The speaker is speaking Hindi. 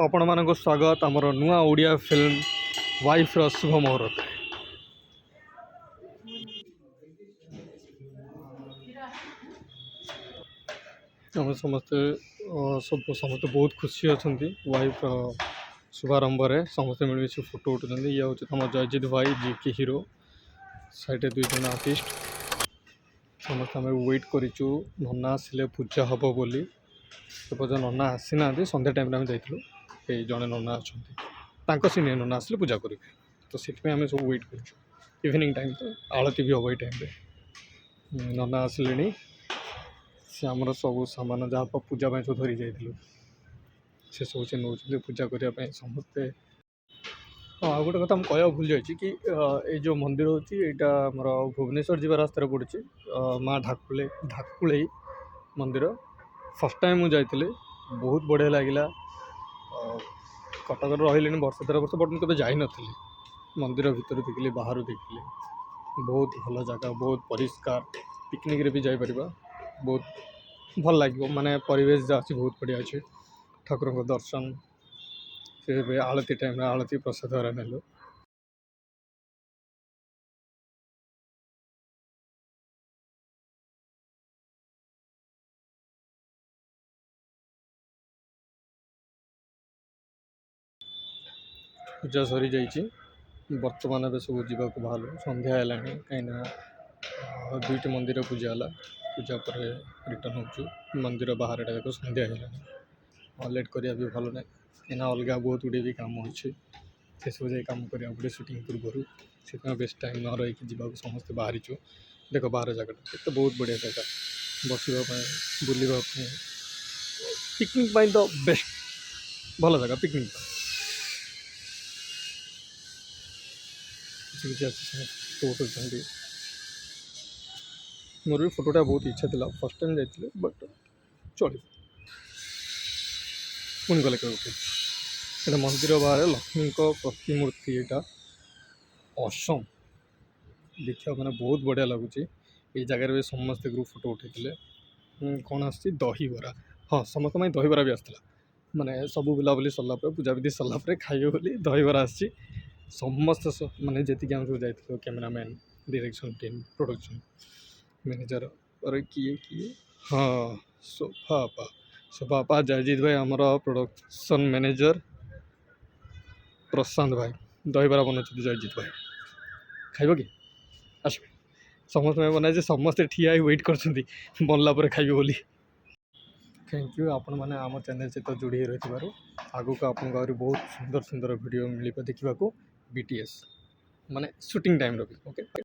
आपण मानक स्वागत आमर नुआ ओडिया फिल्म वाइफ रो शुभ मुहूर्त। आम समस्ते समस्ते बहुत खुशी अच्छा वाइफ शुभारंभ में समस्ते मिलमिश फोटो उठुं। ये हूँ आम जयजित भाई जी की हिरो साइड दुई जन आर्टिस्ट समस्त आम वेट करूँ नना आसिले पूजा हम बोली सपोज नना आसी ना सन्ध्या टाइम आम जाइए जड़े नना अच्छा सीनियर नना आसिले पूजा करेंगे तो से आम सब वेट कर इवनिंग टाइम तो आलती भी हम ये टाइम नना आसिले से आमर सब सामान जहाँ पूजा सब धरी जाइलु से सब से नौ पूजा करने समस्ते। हाँ आ गोटे कथा कह भूल जाइए कि ये जो मंदिर होची एटा आमर भुवनेश्वर जी रास्तार पड़ी माँ ढाकुले मंदिर फर्स्ट टाइम मुझे जाइए बहुत बढ़िया लगिला। कटक रही वर्ष 13 वर्ष बट मुझे जाई नी मंदिर भितर देखिले बाहर देखिले बहुत भल जगह बहुत परिष्कार पिकनिक रे भी जापर बहुत भल लगे माने परिवेश जहाँ अच्छी बहुत बढ़िया अच्छे ठाकुर को दर्शन से आलती टाइम आलती प्रसाद नेलु। पूजा सरी जाइए बर्तमान ए सब जावाक बाहर संध्या है कहीं दुईट मंदिर पूजा है पूजा पर रिटर्न हो मंदिर बाहर देखो संध्या है लेट करा भी भल ना कहीं अलग बहुत गुड़े भी कम अच्छे से सब जाए कम करा पड़े सुटिंग पूर्व से बेस्ट टाइम न रही जावाक समस्ते बाहरी देख बाहर जगह तो बहुत बढ़िया जगह बसवाई बुलवाई पिकनिक तो बेस्ट भल जगह पिकनिक फोटो मोर भी फोटोटा बहुत इच्छा था फर्स्ट टाइम जाइए बट चल पुणी गले उठे मंदिर बाहर लक्ष्मी प्रतिमूर्ति यहाँ असम देखा मैंने बहुत बढ़िया लगुच ये जगार भी समस्त ग्रुप फोटो उठे कौन आसी दहीबरा हाँ समस्त दहीबरा भी आसला माने सब बुलाबुली सरला पूजा विधि सरला खाइबे बोली दहीबरा आसी समस्त माने जी आम सब जाइए cameraman direction team production manager और किए किए हाँ सोफापा जयजीत भाई आमर प्रोडक्शन मैनेजर प्रशांत भाई दहीबरा बनाऊँ जयजीत भाई खाइब कि आस समस्त बनाई समस्ते ठिया वेट कर बनला खाइबे बोली। थैंक यू आपण मैंने आम चैनल सहित जोड़ी रही आगू को आपको बहुत सुंदर सुंदर वीडियो मिल देखा बीटीएस माने शूटिंग टाइम भी ओके।